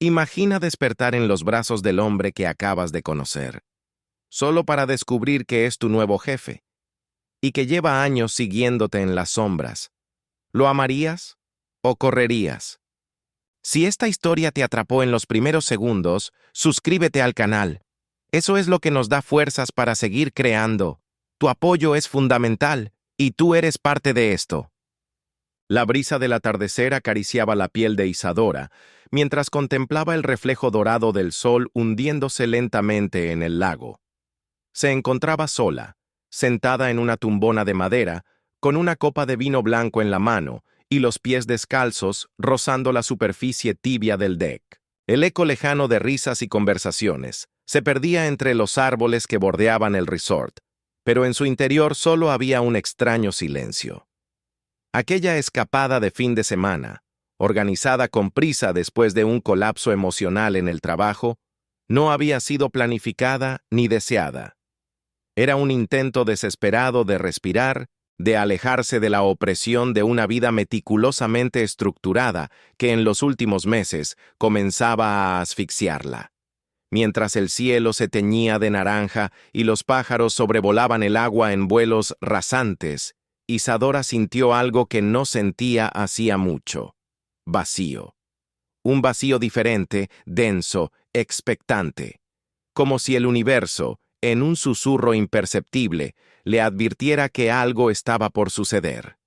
Imagina despertar en los brazos del hombre que acabas de conocer, solo para descubrir que es tu nuevo jefe, y que lleva años siguiéndote en las sombras. ¿Lo amarías o correrías? Si esta historia te atrapó en los primeros segundos, suscríbete al canal. Eso es lo que nos da fuerzas para seguir creando. Tu apoyo es fundamental, y tú eres parte de esto. La brisa del atardecer acariciaba la piel de Isadora, mientras contemplaba el reflejo dorado del sol hundiéndose lentamente en el lago. Se encontraba sola, sentada en una tumbona de madera, con una copa de vino blanco en la mano y los pies descalzos rozando la superficie tibia del deck. El eco lejano de risas y conversaciones se perdía entre los árboles que bordeaban el resort, pero en su interior solo había un extraño silencio. Aquella escapada de fin de semana, organizada con prisa después de un colapso emocional en el trabajo, no había sido planificada ni deseada. Era un intento desesperado de respirar, de alejarse de la opresión de una vida meticulosamente estructurada que en los últimos meses comenzaba a asfixiarla. Mientras el cielo se teñía de naranja y los pájaros sobrevolaban el agua en vuelos rasantes, Isadora sintió algo que no sentía hacía mucho: vacío. Un vacío diferente, denso, expectante. Como si el universo, en un susurro imperceptible, le advirtiera que algo estaba por suceder.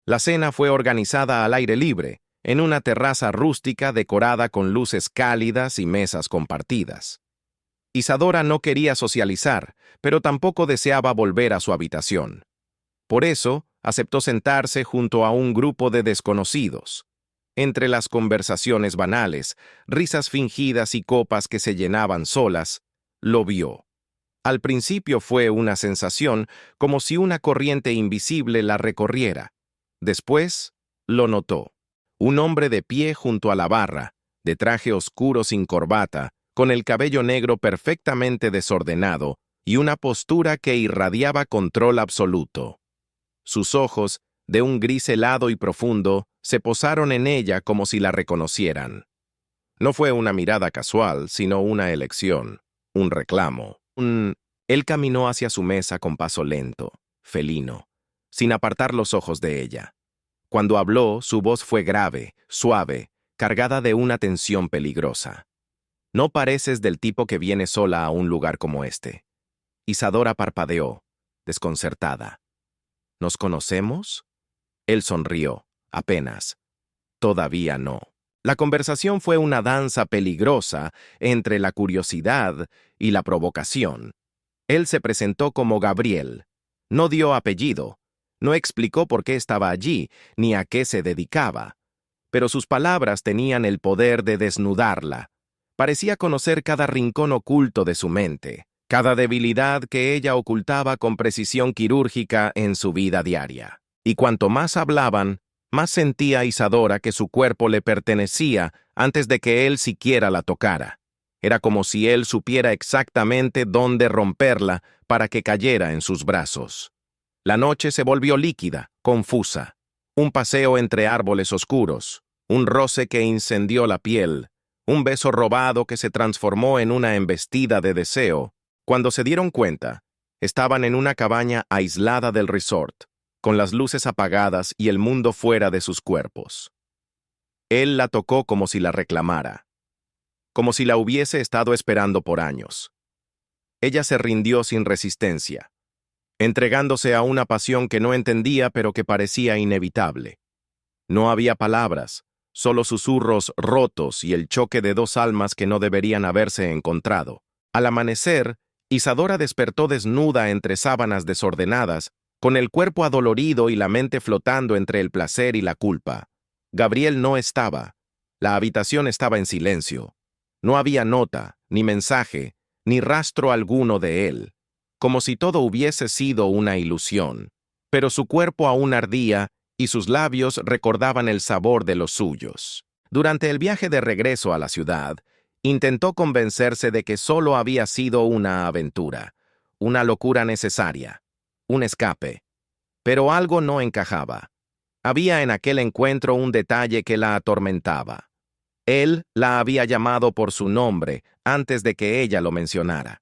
La cena fue organizada al aire libre, en una terraza rústica decorada con luces cálidas y mesas compartidas. Isadora no quería socializar, pero tampoco deseaba volver a su habitación. Por eso, aceptó sentarse junto a un grupo de desconocidos. Entre las conversaciones banales, risas fingidas y copas que se llenaban solas, lo vio. Al principio fue una sensación como si una corriente invisible la recorriera. Después, lo notó. Un hombre de pie junto a la barra, de traje oscuro sin corbata, con el cabello negro perfectamente desordenado y una postura que irradiaba control absoluto. Sus ojos, de un gris helado y profundo, se posaron en ella como si la reconocieran. No fue una mirada casual, sino una elección, un reclamo. Él caminó hacia su mesa con paso lento, felino, sin apartar los ojos de ella. Cuando habló, su voz fue grave, suave, cargada de una tensión peligrosa. No pareces del tipo que viene sola a un lugar como este. Isadora parpadeó, desconcertada. ¿Nos conocemos? Él sonrió, apenas. Todavía no. La conversación fue una danza peligrosa entre la curiosidad y la provocación. Él se presentó como Gabriel. No dio apellido. No explicó por qué estaba allí, ni a qué se dedicaba. Pero sus palabras tenían el poder de desnudarla. Parecía conocer cada rincón oculto de su mente, cada debilidad que ella ocultaba con precisión quirúrgica en su vida diaria. Y cuanto más hablaban, más sentía Isadora que su cuerpo le pertenecía antes de que él siquiera la tocara. Era como si él supiera exactamente dónde romperla para que cayera en sus brazos. La noche se volvió líquida, confusa. Un paseo entre árboles oscuros, un roce que incendió la piel, un beso robado que se transformó en una embestida de deseo. Cuando se dieron cuenta, estaban en una cabaña aislada del resort, con las luces apagadas y el mundo fuera de sus cuerpos. Él la tocó como si la reclamara, como si la hubiese estado esperando por años. Ella se rindió sin resistencia, entregándose a una pasión que no entendía pero que parecía inevitable. No había palabras, solo susurros rotos y el choque de dos almas que no deberían haberse encontrado. Al amanecer, Isadora despertó desnuda entre sábanas desordenadas, con el cuerpo adolorido y la mente flotando entre el placer y la culpa. Gabriel no estaba. La habitación estaba en silencio. No había nota, ni mensaje, ni rastro alguno de él, como si todo hubiese sido una ilusión. Pero su cuerpo aún ardía y sus labios recordaban el sabor de los suyos. Durante el viaje de regreso a la ciudad, intentó convencerse de que solo había sido una aventura, una locura necesaria, un escape. Pero algo no encajaba. Había en aquel encuentro un detalle que la atormentaba. Él la había llamado por su nombre antes de que ella lo mencionara.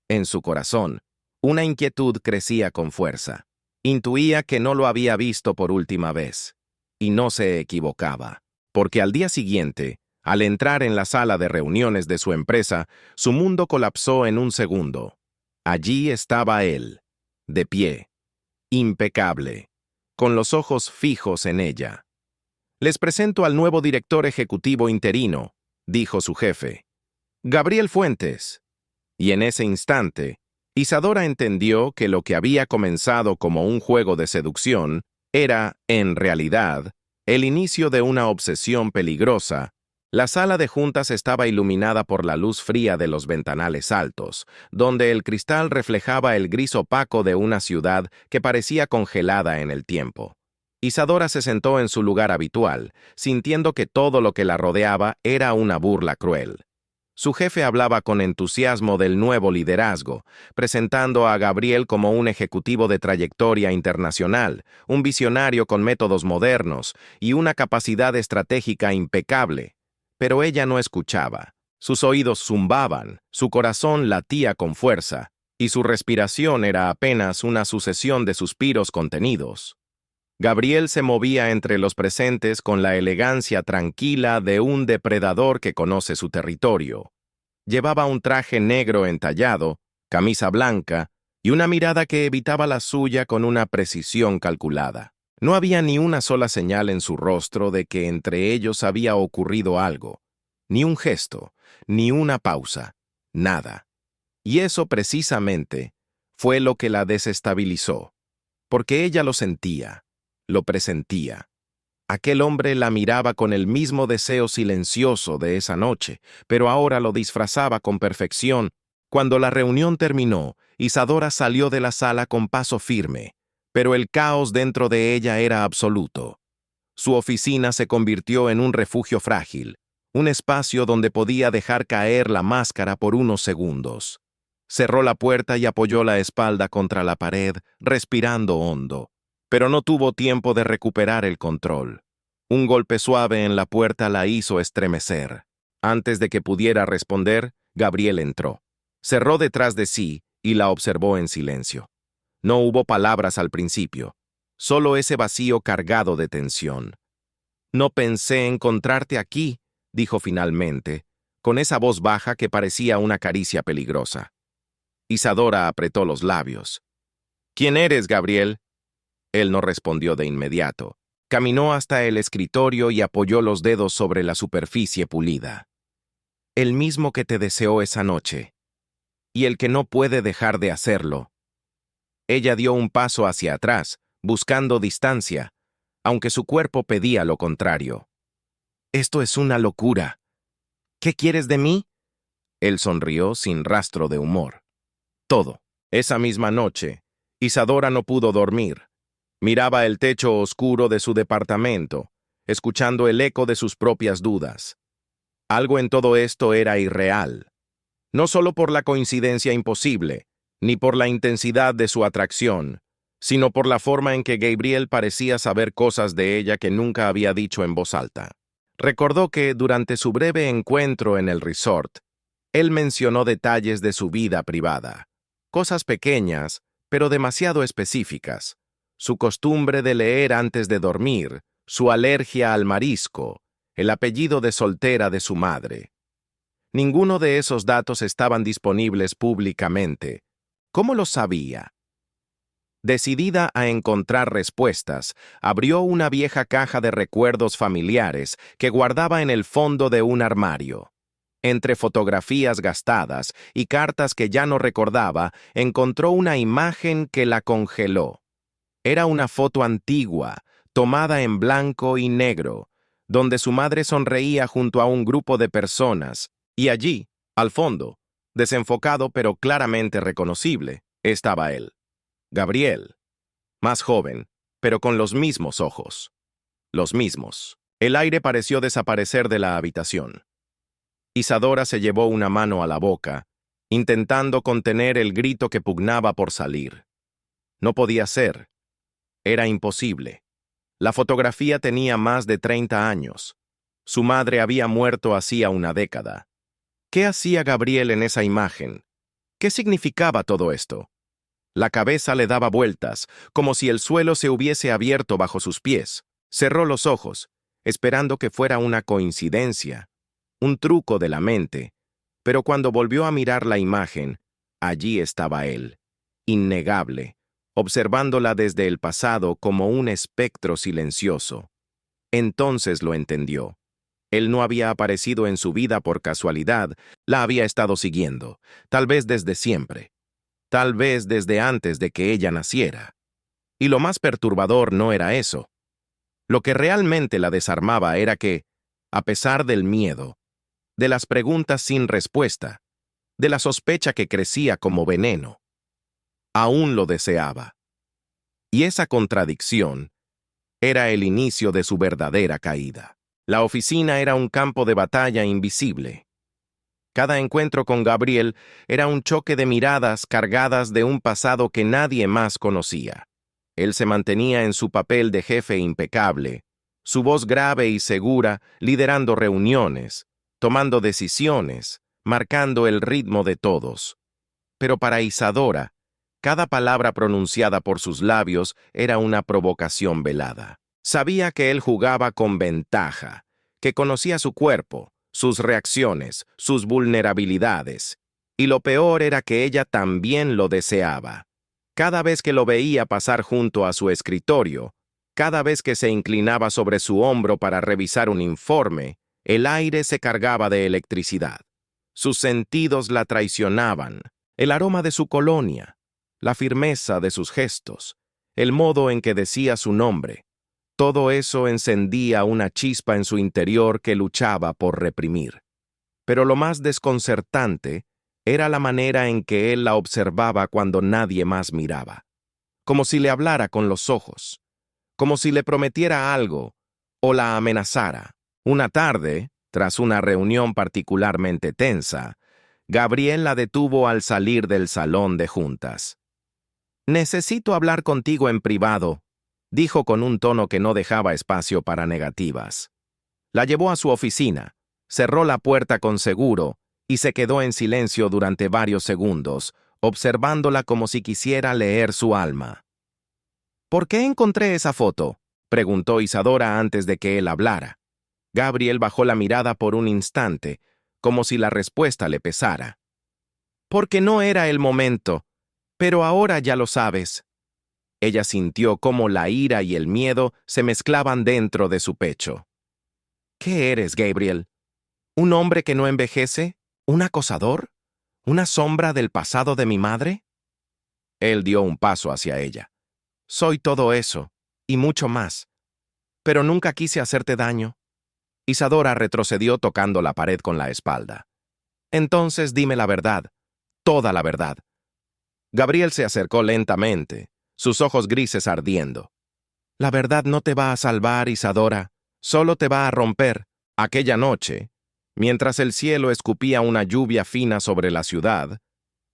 En su corazón, una inquietud crecía con fuerza. Intuía que no lo había visto por última vez. Y no se equivocaba, porque al día siguiente, al entrar en la sala de reuniones de su empresa, su mundo colapsó en un segundo. Allí estaba él, de pie, impecable, con los ojos fijos en ella. «Les presento al nuevo director ejecutivo interino», dijo su jefe, «Gabriel Fuentes». Y en ese instante, Isadora entendió que lo que había comenzado como un juego de seducción era, en realidad, el inicio de una obsesión peligrosa. La sala de juntas estaba iluminada por la luz fría de los ventanales altos, donde el cristal reflejaba el gris opaco de una ciudad que parecía congelada en el tiempo. Isadora se sentó en su lugar habitual, sintiendo que todo lo que la rodeaba era una burla cruel. Su jefe hablaba con entusiasmo del nuevo liderazgo, presentando a Gabriel como un ejecutivo de trayectoria internacional, un visionario con métodos modernos y una capacidad estratégica impecable. Pero ella no escuchaba. Sus oídos zumbaban, su corazón latía con fuerza, y su respiración era apenas una sucesión de suspiros contenidos. Gabriel se movía entre los presentes con la elegancia tranquila de un depredador que conoce su territorio. Llevaba un traje negro entallado, camisa blanca y una mirada que evitaba la suya con una precisión calculada. No había ni una sola señal en su rostro de que entre ellos había ocurrido algo, ni un gesto, ni una pausa, nada. Y eso precisamente fue lo que la desestabilizó, porque ella lo sentía. Lo presentía. Aquel hombre la miraba con el mismo deseo silencioso de esa noche, pero ahora lo disfrazaba con perfección. Cuando la reunión terminó, Isadora salió de la sala con paso firme, pero el caos dentro de ella era absoluto. Su oficina se convirtió en un refugio frágil, un espacio donde podía dejar caer la máscara por unos segundos. Cerró la puerta y apoyó la espalda contra la pared, respirando hondo. Pero no tuvo tiempo de recuperar el control. Un golpe suave en la puerta la hizo estremecer. Antes de que pudiera responder, Gabriel entró. Cerró detrás de sí y la observó en silencio. No hubo palabras al principio, solo ese vacío cargado de tensión. «No pensé encontrarte aquí», dijo finalmente, con esa voz baja que parecía una caricia peligrosa. Isadora apretó los labios. «¿Quién eres, Gabriel?». Él no respondió de inmediato. Caminó hasta el escritorio y apoyó los dedos sobre la superficie pulida. «El mismo que te deseó esa noche, y el que no puede dejar de hacerlo». Ella dio un paso hacia atrás, buscando distancia, aunque su cuerpo pedía lo contrario. «Esto es una locura. ¿Qué quieres de mí?». Él sonrió sin rastro de humor. «Todo». Esa misma noche, Isadora no pudo dormir. Miraba el techo oscuro de su departamento, escuchando el eco de sus propias dudas. Algo en todo esto era irreal. No solo por la coincidencia imposible, ni por la intensidad de su atracción, sino por la forma en que Gabriel parecía saber cosas de ella que nunca había dicho en voz alta. Recordó que, durante su breve encuentro en el resort, él mencionó detalles de su vida privada, cosas pequeñas, pero demasiado específicas. Su costumbre de leer antes de dormir, su alergia al marisco, el apellido de soltera de su madre. Ninguno de esos datos estaban disponibles públicamente. ¿Cómo lo sabía? Decidida a encontrar respuestas, abrió una vieja caja de recuerdos familiares que guardaba en el fondo de un armario. Entre fotografías gastadas y cartas que ya no recordaba, encontró una imagen que la congeló. Era una foto antigua, tomada en blanco y negro, donde su madre sonreía junto a un grupo de personas, y allí, al fondo, desenfocado pero claramente reconocible, estaba él, Gabriel, más joven, pero con los mismos ojos. Los mismos. El aire pareció desaparecer de la habitación. Isadora se llevó una mano a la boca, intentando contener el grito que pugnaba por salir. No podía ser. Era imposible. La fotografía tenía más de 30 años. Su madre había muerto hacía una década. ¿Qué hacía Gabriel en esa imagen? ¿Qué significaba todo esto? La cabeza le daba vueltas, como si el suelo se hubiese abierto bajo sus pies. Cerró los ojos, esperando que fuera una coincidencia, un truco de la mente, pero cuando volvió a mirar la imagen, allí estaba él, innegable, observándola desde el pasado como un espectro silencioso. Entonces lo entendió. Él no había aparecido en su vida por casualidad, la había estado siguiendo, tal vez desde siempre, tal vez desde antes de que ella naciera. Y lo más perturbador no era eso. Lo que realmente la desarmaba era que, a pesar del miedo, de las preguntas sin respuesta, de la sospecha que crecía como veneno, aún lo deseaba. Y esa contradicción era el inicio de su verdadera caída. La oficina era un campo de batalla invisible. Cada encuentro con Gabriel era un choque de miradas cargadas de un pasado que nadie más conocía. Él se mantenía en su papel de jefe impecable, su voz grave y segura, liderando reuniones, tomando decisiones, marcando el ritmo de todos. Pero para Isadora, cada palabra pronunciada por sus labios era una provocación velada. Sabía que él jugaba con ventaja, que conocía su cuerpo, sus reacciones, sus vulnerabilidades, y lo peor era que ella también lo deseaba. Cada vez que lo veía pasar junto a su escritorio, cada vez que se inclinaba sobre su hombro para revisar un informe, el aire se cargaba de electricidad. Sus sentidos la traicionaban, el aroma de su colonia, la firmeza de sus gestos, el modo en que decía su nombre. Todo eso encendía una chispa en su interior que luchaba por reprimir. Pero lo más desconcertante era la manera en que él la observaba cuando nadie más miraba. Como si le hablara con los ojos, como si le prometiera algo o la amenazara. Una tarde, tras una reunión particularmente tensa, Gabriel la detuvo al salir del salón de juntas. «Necesito hablar contigo en privado», dijo con un tono que no dejaba espacio para negativas. La llevó a su oficina, cerró la puerta con seguro y se quedó en silencio durante varios segundos, observándola como si quisiera leer su alma. «¿Por qué encontré esa foto?», preguntó Isadora antes de que él hablara. Gabriel bajó la mirada por un instante, como si la respuesta le pesara. «Porque no era el momento, pero ahora ya lo sabes». Ella sintió cómo la ira y el miedo se mezclaban dentro de su pecho. «¿Qué eres, Gabriel? ¿Un hombre que no envejece? ¿Un acosador? ¿Una sombra del pasado de mi madre?» Él dio un paso hacia ella. «Soy todo eso, y mucho más. Pero nunca quise hacerte daño». Isadora retrocedió tocando la pared con la espalda. «Entonces dime la verdad, toda la verdad». Gabriel se acercó lentamente, sus ojos grises ardiendo. «La verdad no te va a salvar, Isadora, solo te va a romper». Aquella noche, mientras el cielo escupía una lluvia fina sobre la ciudad,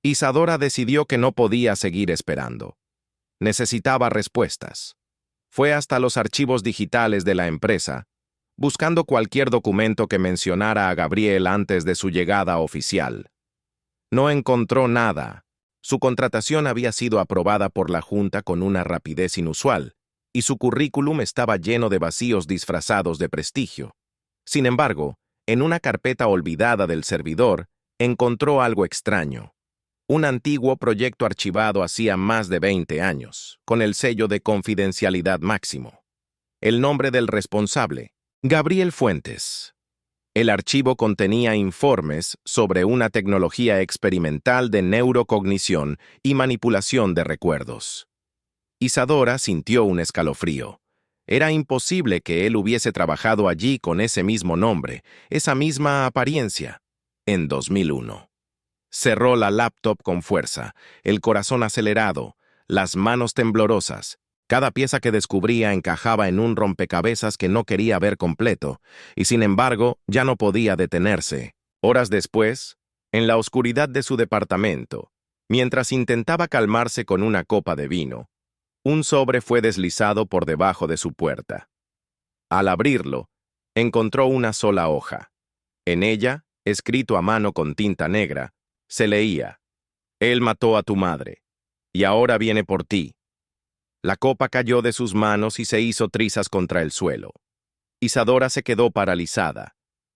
Isadora decidió que no podía seguir esperando. Necesitaba respuestas. Fue hasta los archivos digitales de la empresa, buscando cualquier documento que mencionara a Gabriel antes de su llegada oficial. No encontró nada. Su contratación había sido aprobada por la Junta con una rapidez inusual, y su currículum estaba lleno de vacíos disfrazados de prestigio. Sin embargo, en una carpeta olvidada del servidor, encontró algo extraño. Un antiguo proyecto archivado hacía más de 20 años, con el sello de confidencialidad máximo. El nombre del responsable, Gabriel Fuentes. El archivo contenía informes sobre una tecnología experimental de neurocognición y manipulación de recuerdos. Isadora sintió un escalofrío. Era imposible que él hubiese trabajado allí con ese mismo nombre, esa misma apariencia, en 2001. Cerró la laptop con fuerza, el corazón acelerado, las manos temblorosas. Cada pieza que descubría encajaba en un rompecabezas que no quería ver completo, y sin embargo ya no podía detenerse. Horas después, en la oscuridad de su departamento, mientras intentaba calmarse con una copa de vino, un sobre fue deslizado por debajo de su puerta. Al abrirlo, encontró una sola hoja. En ella, escrito a mano con tinta negra, se leía: «Él mató a tu madre, y ahora viene por ti». La copa cayó de sus manos y se hizo trizas contra el suelo. Isadora se quedó paralizada,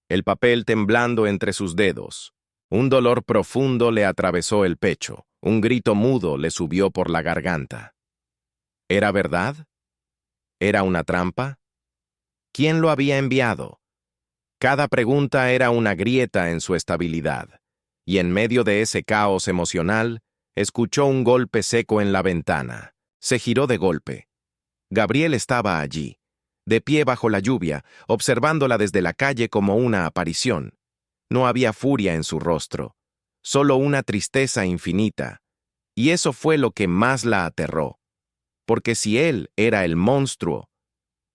el papel temblando entre sus dedos. Un dolor profundo le atravesó el pecho, un grito mudo le subió por la garganta. ¿Era verdad? ¿Era una trampa? ¿Quién lo había enviado? Cada pregunta era una grieta en su estabilidad, y en medio de ese caos emocional, escuchó un golpe seco en la ventana. Se giró de golpe. Gabriel estaba allí, de pie bajo la lluvia, observándola desde la calle como una aparición. No había furia en su rostro, solo una tristeza infinita, y eso fue lo que más la aterró. Porque si él era el monstruo,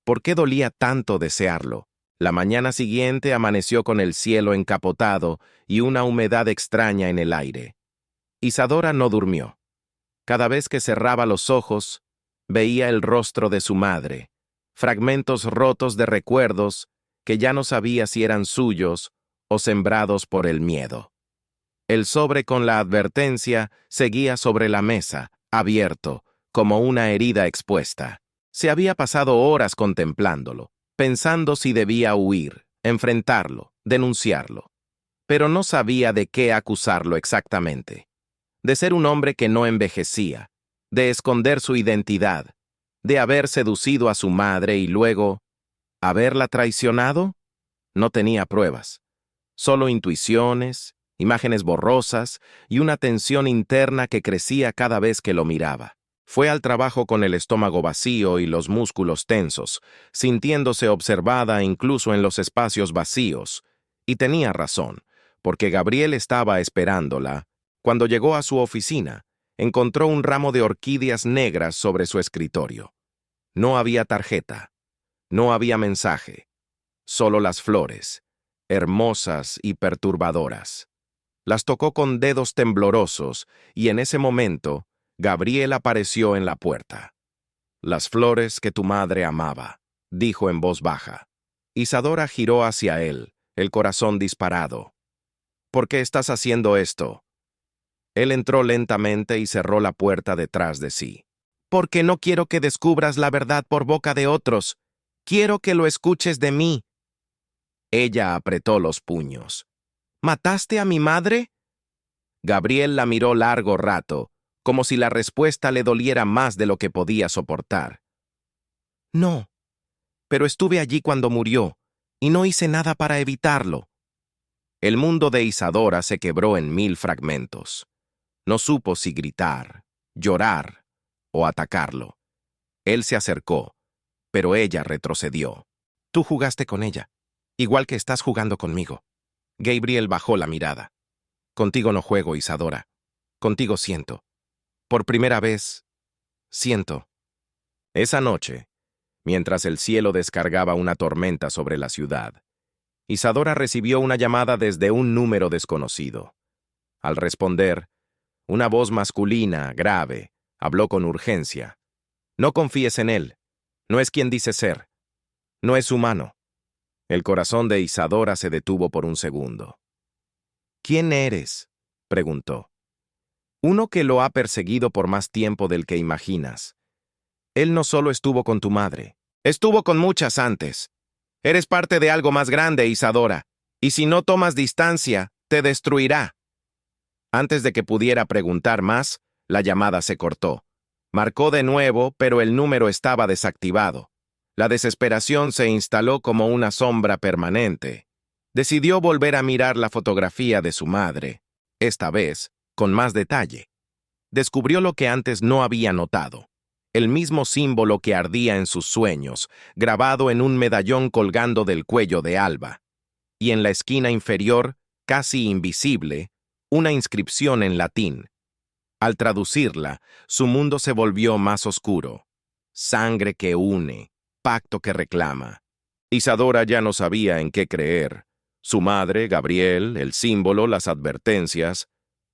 ¿por qué dolía tanto desearlo? La mañana siguiente amaneció con el cielo encapotado y una humedad extraña en el aire. Isadora no durmió. Cada vez que cerraba los ojos, veía el rostro de su madre, fragmentos rotos de recuerdos que ya no sabía si eran suyos o sembrados por el miedo. El sobre con la advertencia seguía sobre la mesa, abierto, como una herida expuesta. Se había pasado horas contemplándolo, pensando si debía huir, enfrentarlo, denunciarlo. Pero no sabía de qué acusarlo exactamente. De ser un hombre que no envejecía, de esconder su identidad, de haber seducido a su madre y luego haberla traicionado. No tenía pruebas, solo intuiciones, imágenes borrosas y una tensión interna que crecía cada vez que lo miraba. Fue al trabajo con el estómago vacío y los músculos tensos, sintiéndose observada incluso en los espacios vacíos, y tenía razón, porque Gabriel estaba esperándola. Cuando llegó a su oficina, encontró un ramo de orquídeas negras sobre su escritorio. No había tarjeta, no había mensaje, solo las flores, hermosas y perturbadoras. Las tocó con dedos temblorosos y en ese momento, Gabriel apareció en la puerta. «Las flores que tu madre amaba», dijo en voz baja. Isadora giró hacia él, el corazón disparado. «¿Por qué estás haciendo esto?» Él entró lentamente y cerró la puerta detrás de sí. «Porque no quiero que descubras la verdad por boca de otros. Quiero que lo escuches de mí». Ella apretó los puños. «¿Mataste a mi madre?» Gabriel la miró largo rato, como si la respuesta le doliera más de lo que podía soportar. «No, pero estuve allí cuando murió, y no hice nada para evitarlo». El mundo de Isadora se quebró en 1000 fragmentos. No supo si gritar, llorar o atacarlo. Él se acercó, pero ella retrocedió. «Tú jugaste con ella, igual que estás jugando conmigo». Gabriel bajó la mirada. «Contigo no juego, Isadora. Contigo siento. Por primera vez, siento». Esa noche, mientras el cielo descargaba una tormenta sobre la ciudad, Isadora recibió una llamada desde un número desconocido. Al responder, una voz masculina, grave, habló con urgencia. «No confíes en él. No es quien dice ser. No es humano». El corazón de Isadora se detuvo por un segundo. «¿Quién eres?», preguntó. «Uno que lo ha perseguido por más tiempo del que imaginas. Él no solo estuvo con tu madre, estuvo con muchas antes. Eres parte de algo más grande, Isadora, y si no tomas distancia, te destruirá». Antes de que pudiera preguntar más, la llamada se cortó. Marcó de nuevo, pero el número estaba desactivado. La desesperación se instaló como una sombra permanente. Decidió volver a mirar la fotografía de su madre, esta vez con más detalle. Descubrió lo que antes no había notado. El mismo símbolo que ardía en sus sueños, grabado en un medallón colgando del cuello de Alba. Y en la esquina inferior, casi invisible, una inscripción en latín. Al traducirla, su mundo se volvió más oscuro. Sangre que une, pacto que reclama. Isadora ya no sabía en qué creer. Su madre, Gabriel, el símbolo, las advertencias,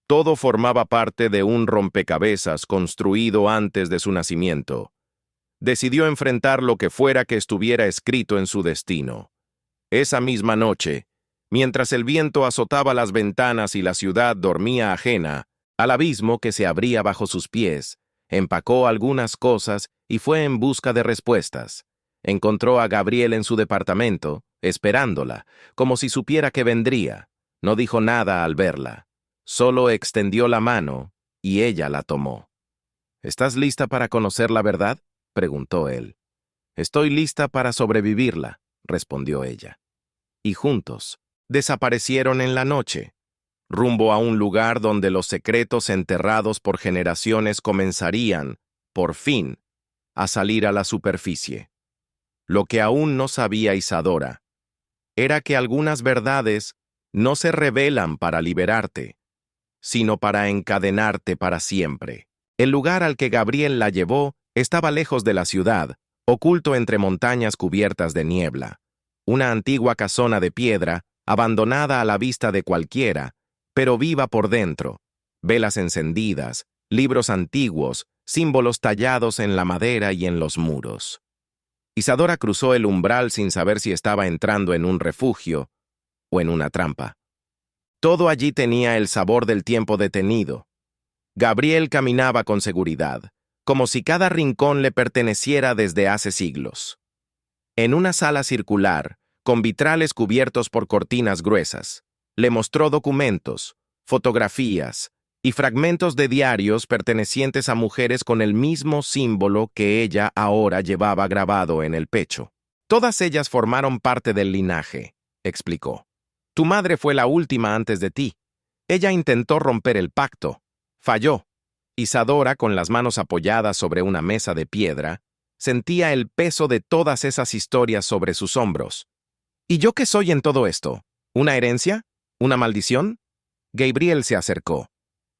todo formaba parte de un rompecabezas construido antes de su nacimiento. Decidió enfrentar lo que fuera que estuviera escrito en su destino. Esa misma noche, mientras el viento azotaba las ventanas y la ciudad dormía ajena al abismo que se abría bajo sus pies, empacó algunas cosas y fue en busca de respuestas. Encontró a Gabriel en su departamento, esperándola, como si supiera que vendría. No dijo nada al verla. Solo extendió la mano y ella la tomó. ¿Estás lista para conocer la verdad?, preguntó él. Estoy lista para sobrevivirla, respondió ella. Y juntos desaparecieron en la noche, rumbo a un lugar donde los secretos enterrados por generaciones comenzarían, por fin, a salir a la superficie. Lo que aún no sabía Isadora era que algunas verdades no se revelan para liberarte, sino para encadenarte para siempre. El lugar al que Gabriel la llevó estaba lejos de la ciudad, oculto entre montañas cubiertas de niebla. Una antigua casona de piedra, abandonada a la vista de cualquiera, pero viva por dentro. Velas encendidas, libros antiguos, símbolos tallados en la madera y en los muros. Isadora cruzó el umbral sin saber si estaba entrando en un refugio o en una trampa. Todo allí tenía el sabor del tiempo detenido. Gabriel caminaba con seguridad, como si cada rincón le perteneciera desde hace siglos. En una sala circular, con vitrales cubiertos por cortinas gruesas, le mostró documentos, fotografías y fragmentos de diarios pertenecientes a mujeres con el mismo símbolo que ella ahora llevaba grabado en el pecho. Todas ellas formaron parte del linaje, explicó. Tu madre fue la última antes de ti. Ella intentó romper el pacto. Falló. Isadora, con las manos apoyadas sobre una mesa de piedra, sentía el peso de todas esas historias sobre sus hombros. ¿Y yo qué soy en todo esto? ¿Una herencia? ¿Una maldición? Gabriel se acercó.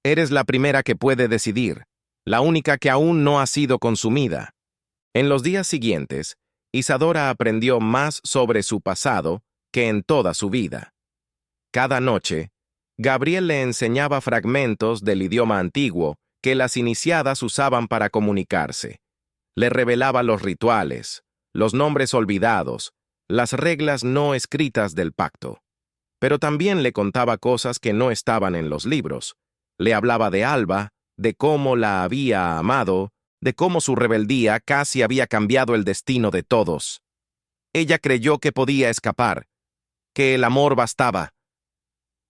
Eres la primera que puede decidir, la única que aún no ha sido consumida. En los días siguientes, Isadora aprendió más sobre su pasado que en toda su vida. Cada noche, Gabriel le enseñaba fragmentos del idioma antiguo que las iniciadas usaban para comunicarse. Le revelaba los rituales, los nombres olvidados, las reglas no escritas del pacto. Pero también le contaba cosas que no estaban en los libros. Le hablaba de Alba, de cómo la había amado, de cómo su rebeldía casi había cambiado el destino de todos. Ella creyó que podía escapar, que el amor bastaba.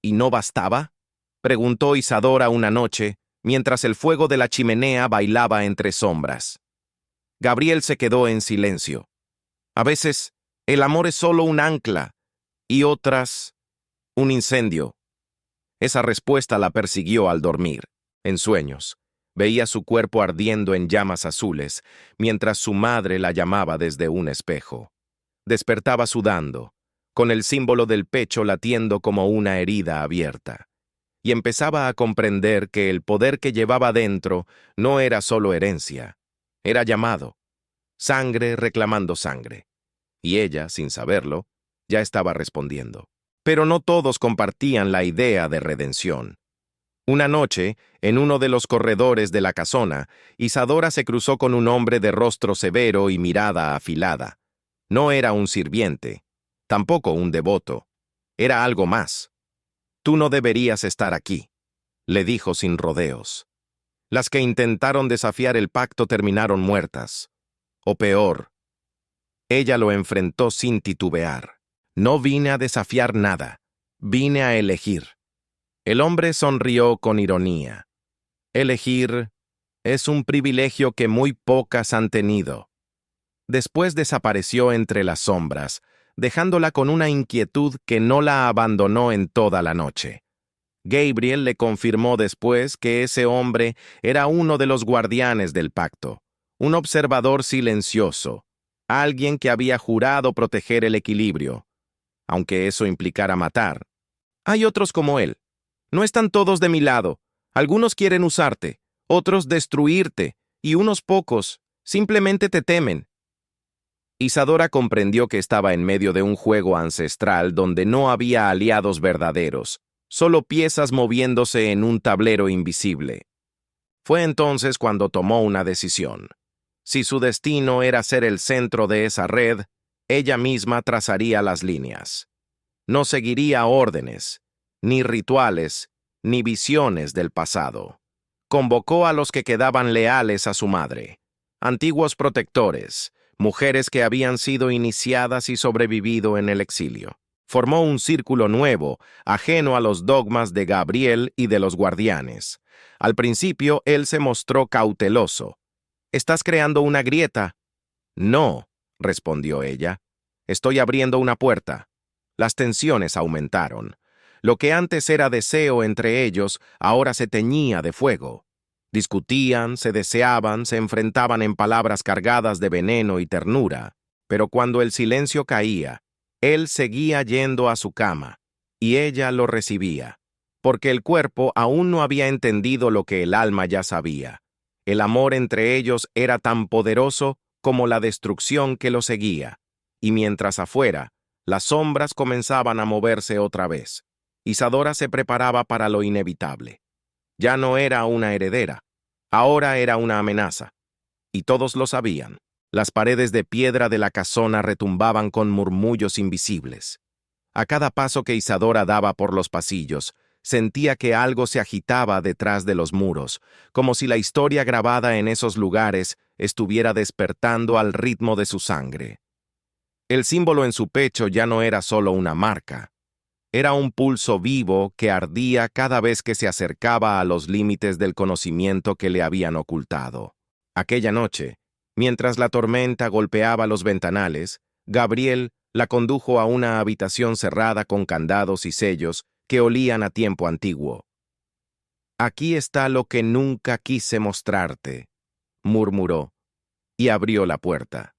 ¿Y no bastaba?, preguntó Isadora una noche, mientras el fuego de la chimenea bailaba entre sombras. Gabriel se quedó en silencio. A veces, el amor es solo un ancla, y otras, un incendio. Esa respuesta la persiguió al dormir, en sueños. Veía su cuerpo ardiendo en llamas azules, mientras su madre la llamaba desde un espejo. Despertaba sudando, con el símbolo del pecho latiendo como una herida abierta. Y empezaba a comprender que el poder que llevaba dentro no era solo herencia, era llamado, sangre reclamando sangre. Y ella, sin saberlo, ya estaba respondiendo. Pero no todos compartían la idea de redención. Una noche, en uno de los corredores de la casona, Isadora se cruzó con un hombre de rostro severo y mirada afilada. No era un sirviente, tampoco un devoto. Era algo más. Tú no deberías estar aquí, le dijo sin rodeos. Las que intentaron desafiar el pacto terminaron muertas. O peor. Ella lo enfrentó sin titubear. No vine a desafiar nada. Vine a elegir. El hombre sonrió con ironía. Elegir es un privilegio que muy pocas han tenido. Después desapareció entre las sombras, dejándola con una inquietud que no la abandonó en toda la noche. Gabriel le confirmó después que ese hombre era uno de los guardianes del pacto, un observador silencioso, alguien que había jurado proteger el equilibrio, aunque eso implicara matar. Hay otros como él. No están todos de mi lado. Algunos quieren usarte, otros destruirte, y unos pocos simplemente te temen. Isadora comprendió que estaba en medio de un juego ancestral donde no había aliados verdaderos, solo piezas moviéndose en un tablero invisible. Fue entonces cuando tomó una decisión. Si su destino era ser el centro de esa red, Ella misma trazaría las líneas. No seguiría órdenes, ni rituales, ni visiones del pasado. Convocó a los que quedaban leales a su madre, antiguos protectores, mujeres que habían sido iniciadas y sobrevivido en el exilio. Formó un círculo nuevo, ajeno a los dogmas de Gabriel y de los guardianes. Al principio, él se mostró cauteloso. «¿Estás creando una grieta?» «No», respondió ella. «Estoy abriendo una puerta». Las tensiones aumentaron. Lo que antes era deseo entre ellos, ahora se teñía de fuego. Discutían, se deseaban, se enfrentaban en palabras cargadas de veneno y ternura. Pero cuando el silencio caía, él seguía yendo a su cama, y ella lo recibía, porque el cuerpo aún no había entendido lo que el alma ya sabía. El amor entre ellos era tan poderoso como la destrucción que lo seguía, y mientras afuera, las sombras comenzaban a moverse otra vez. Isadora se preparaba para lo inevitable. Ya no era una heredera, ahora era una amenaza, y todos lo sabían. Las paredes de piedra de la casona retumbaban con murmullos invisibles. A cada paso que Isadora daba por los pasillos, sentía que algo se agitaba detrás de los muros, como si la historia grabada en esos lugares estuviera despertando al ritmo de su sangre. El símbolo en su pecho ya no era solo una marca. Era un pulso vivo que ardía cada vez que se acercaba a los límites del conocimiento que le habían ocultado. Aquella noche, mientras la tormenta golpeaba los ventanales, Gabriel la condujo a una habitación cerrada con candados y sellos que olían a tiempo antiguo. «Aquí está lo que nunca quise mostrarte», murmuró, y abrió la puerta.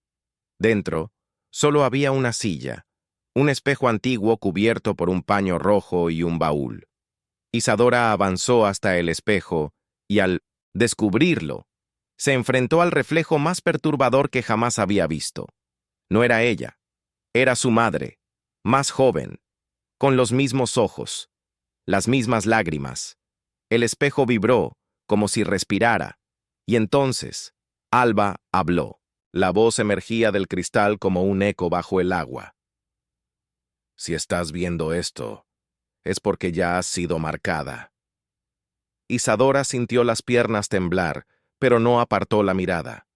Dentro, solo había una silla, un espejo antiguo cubierto por un paño rojo y un baúl. Isadora avanzó hasta el espejo y al descubrirlo, se enfrentó al reflejo más perturbador que jamás había visto. No era ella, era su madre, más joven, con los mismos ojos, las mismas lágrimas. El espejo vibró, como si respirara, y entonces Alba habló. La voz emergía del cristal como un eco bajo el agua. «Si estás viendo esto, es porque ya has sido marcada». Isadora sintió las piernas temblar, pero no apartó la mirada.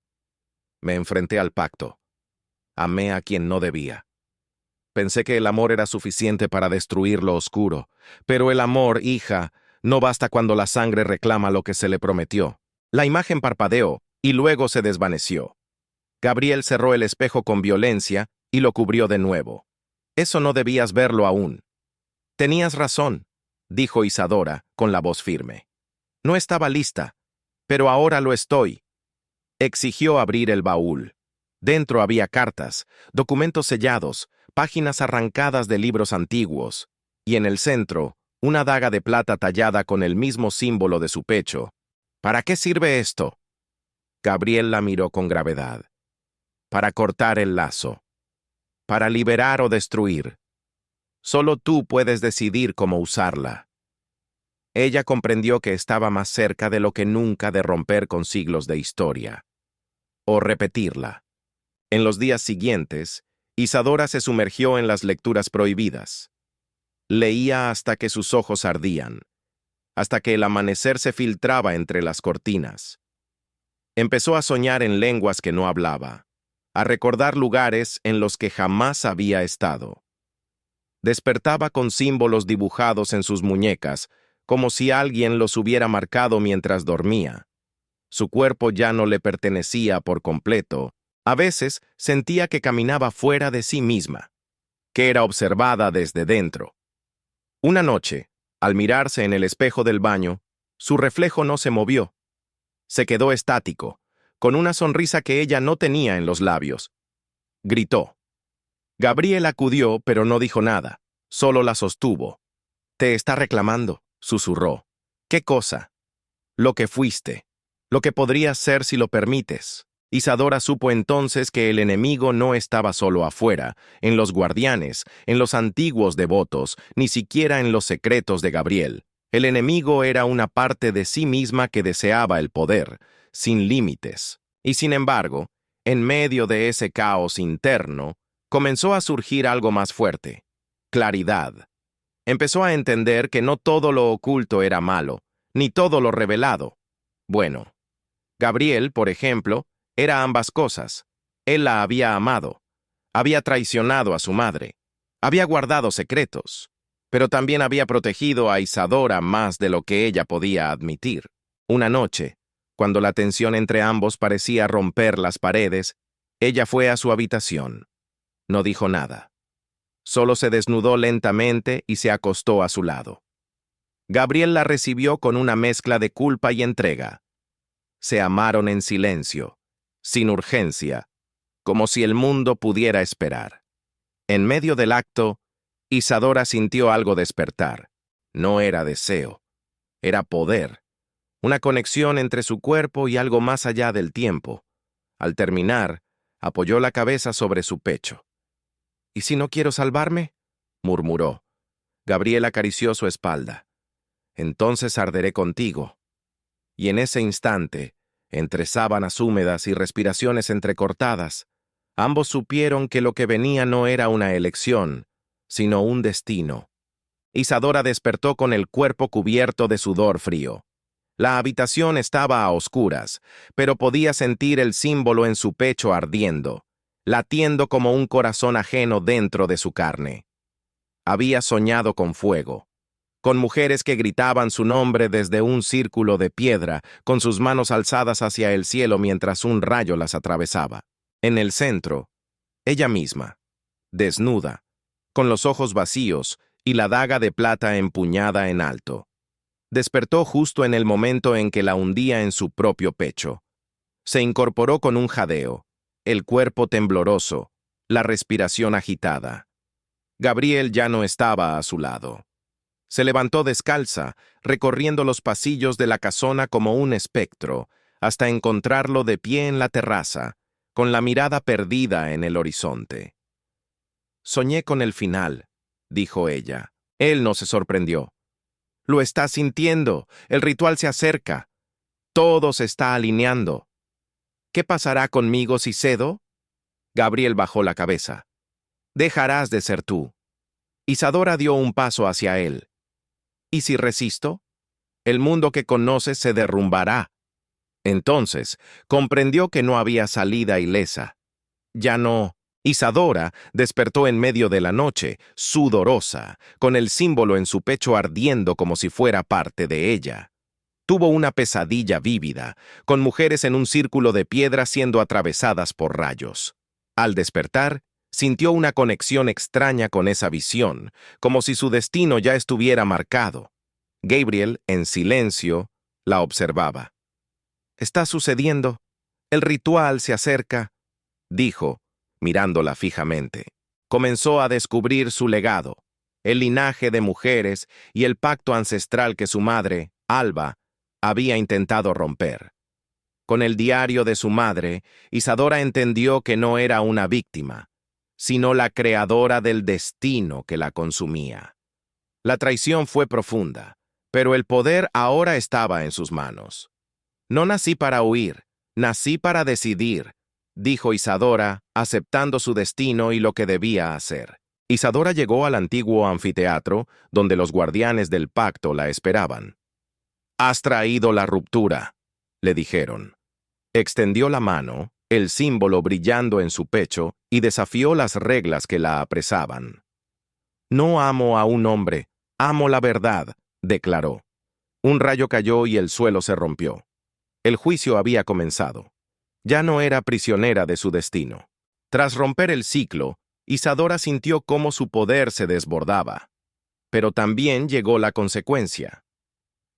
«Me enfrenté al pacto. Amé a quien no debía. Pensé que el amor era suficiente para destruir lo oscuro, pero el amor, hija, no basta cuando la sangre reclama lo que se le prometió». La imagen parpadeó y luego se desvaneció. Gabriel cerró el espejo con violencia y lo cubrió de nuevo. «Eso no debías verlo aún». «Tenías razón», dijo Isadora con la voz firme. «No estaba lista, pero ahora lo estoy». Exigió abrir el baúl. Dentro había cartas, documentos sellados, páginas arrancadas de libros antiguos, y en el centro, una daga de plata tallada con el mismo símbolo de su pecho. «¿Para qué sirve esto?» Gabriel la miró con gravedad. «Para cortar el lazo. Para liberar o destruir. Solo tú puedes decidir cómo usarla». Ella comprendió que estaba más cerca de lo que nunca de romper con siglos de historia. O repetirla. En los días siguientes, Isadora se sumergió en las lecturas prohibidas. Leía hasta que sus ojos ardían, hasta que el amanecer se filtraba entre las cortinas. Empezó a soñar en lenguas que no hablaba, a recordar lugares en los que jamás había estado. Despertaba con símbolos dibujados en sus muñecas, como si alguien los hubiera marcado mientras dormía. Su cuerpo ya no le pertenecía por completo. A veces sentía que caminaba fuera de sí misma, que era observada desde dentro. Una noche, al mirarse en el espejo del baño, su reflejo no se movió. Se quedó estático, con una sonrisa que ella no tenía en los labios. Gritó. Gabriel acudió, pero no dijo nada, solo la sostuvo. «Te está reclamando», susurró. «¿Qué cosa?» «Lo que fuiste, lo que podrías ser si lo permites». Isadora supo entonces que el enemigo no estaba solo afuera, en los guardianes, en los antiguos devotos, ni siquiera en los secretos de Gabriel. El enemigo era una parte de sí misma que deseaba el poder, sin límites. Y sin embargo, en medio de ese caos interno, Comenzó a surgir algo más fuerte: claridad. Empezó a entender que no todo lo oculto era malo, ni todo lo revelado. Bueno, Gabriel, por ejemplo, era ambas cosas. Él la había amado, había traicionado a su madre, había guardado secretos, pero también había protegido a Isadora más de lo que ella podía admitir. Una noche, cuando la tensión entre ambos parecía romper las paredes, ella fue a su habitación. No dijo nada. Solo se desnudó lentamente y se acostó a su lado. Gabriel la recibió con una mezcla de culpa y entrega. Se amaron en silencio, sin urgencia, como si el mundo pudiera esperar. En medio del acto, Isadora sintió algo despertar. No era deseo, era poder, una conexión entre su cuerpo y algo más allá del tiempo. Al terminar, apoyó la cabeza sobre su pecho. ¿Y si no quiero salvarme?, murmuró. Gabriel acarició su espalda. Entonces arderé contigo. Y en ese instante, entre sábanas húmedas y respiraciones entrecortadas, ambos supieron que lo que venía no era una elección, sino un destino. Isadora despertó con el cuerpo cubierto de sudor frío. La habitación estaba a oscuras, pero podía sentir el símbolo en su pecho ardiendo, latiendo como un corazón ajeno dentro de su carne. Había soñado con fuego, con mujeres que gritaban su nombre desde un círculo de piedra, con sus manos alzadas hacia el cielo mientras un rayo las atravesaba. En el centro, ella misma, desnuda, con los ojos vacíos y la daga de plata empuñada en alto. Despertó justo en el momento en que la hundía en su propio pecho. Se incorporó con un jadeo, el cuerpo tembloroso, la respiración agitada. Gabriel ya no estaba a su lado. Se levantó descalza, recorriendo los pasillos de la casona como un espectro, hasta encontrarlo de pie en la terraza, con la mirada perdida en el horizonte. «Soñé con el final», dijo ella. Él no se sorprendió. «Lo estás sintiendo, el ritual se acerca. Todo se está alineando. ¿Qué pasará conmigo si cedo?» Gabriel bajó la cabeza. «Dejarás de ser tú». Isadora dio un paso hacia él. ¿Y si resisto? El mundo que conoces se derrumbará. Entonces, comprendió que no había salida ilesa. Ya no. Isadora despertó en medio de la noche, sudorosa, con el símbolo en su pecho ardiendo como si fuera parte de ella. Tuvo una pesadilla vívida, con mujeres en un círculo de piedra siendo atravesadas por rayos. Al despertar, sintió una conexión extraña con esa visión, como si su destino ya estuviera marcado. Gabriel, en silencio, la observaba. «Está sucediendo. El ritual se acerca», dijo, mirándola fijamente. Comenzó a descubrir su legado, el linaje de mujeres y el pacto ancestral que su madre, Alba, había intentado romper. Con el diario de su madre, Isadora entendió que no era una víctima, sino la creadora del destino que la consumía. La traición fue profunda, pero el poder ahora estaba en sus manos. «No nací para huir, nací para decidir», dijo Isadora, aceptando su destino y lo que debía hacer. Isadora llegó al antiguo anfiteatro, donde los guardianes del pacto la esperaban. «Has traído la ruptura», le dijeron. Extendió la mano, el símbolo brillando en su pecho, y desafió las reglas que la apresaban. «No amo a un hombre, amo la verdad», declaró. Un rayo cayó y el suelo se rompió. El juicio había comenzado. Ya no era prisionera de su destino. Tras romper el ciclo, Isadora sintió cómo su poder se desbordaba. Pero también llegó la consecuencia.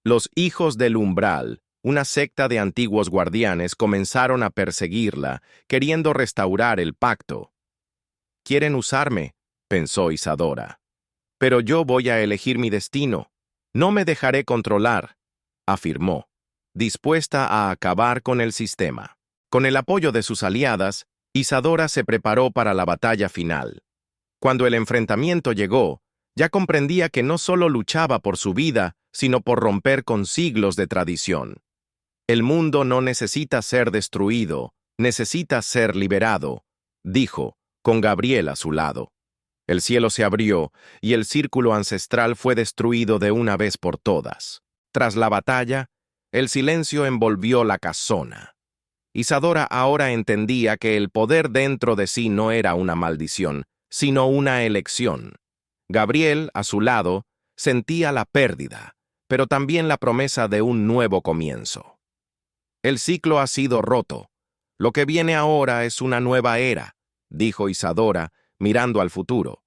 Los hijos del umbral, una secta de antiguos guardianes, comenzaron a perseguirla, queriendo restaurar el pacto. «Quieren usarme», pensó Isadora. «Pero yo voy a elegir mi destino. No me dejaré controlar», afirmó, dispuesta a acabar con el sistema. Con el apoyo de sus aliadas, Isadora se preparó para la batalla final. Cuando el enfrentamiento llegó, ya comprendía que no solo luchaba por su vida, sino por romper con siglos de tradición. «El mundo no necesita ser destruido, necesita ser liberado», dijo, con Gabriel a su lado. El cielo se abrió y el círculo ancestral fue destruido de una vez por todas. Tras la batalla, el silencio envolvió la casona. Isadora ahora entendía que el poder dentro de sí no era una maldición, sino una elección. Gabriel, a su lado, sentía la pérdida, pero también la promesa de un nuevo comienzo. El ciclo ha sido roto. Lo que viene ahora es una nueva era, dijo Isadora, mirando al futuro,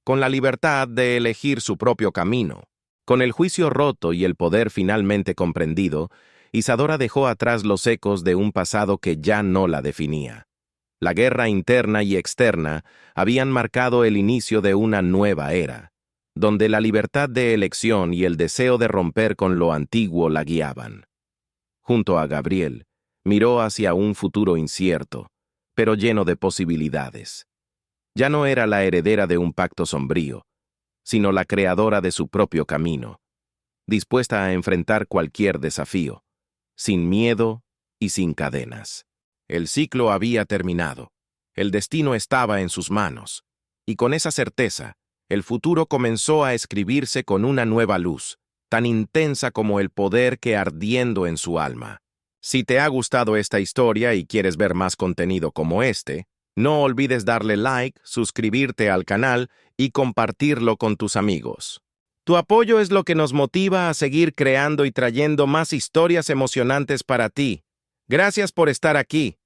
con la libertad de elegir su propio camino. Con el juicio roto y el poder finalmente comprendido, Isadora dejó atrás los ecos de un pasado que ya no la definía. La guerra interna y externa habían marcado el inicio de una nueva era, donde la libertad de elección y el deseo de romper con lo antiguo la guiaban. Junto a Gabriel, miró hacia un futuro incierto, pero lleno de posibilidades. Ya no era la heredera de un pacto sombrío, sino la creadora de su propio camino, dispuesta a enfrentar cualquier desafío, sin miedo y sin cadenas. El ciclo había terminado, el destino estaba en sus manos, y con esa certeza, el futuro comenzó a escribirse con una nueva luz, tan intensa como el poder que ardiendo en su alma. Si te ha gustado esta historia y quieres ver más contenido como este, no olvides darle like, suscribirte al canal y compartirlo con tus amigos. Tu apoyo es lo que nos motiva a seguir creando y trayendo más historias emocionantes para ti. Gracias por estar aquí.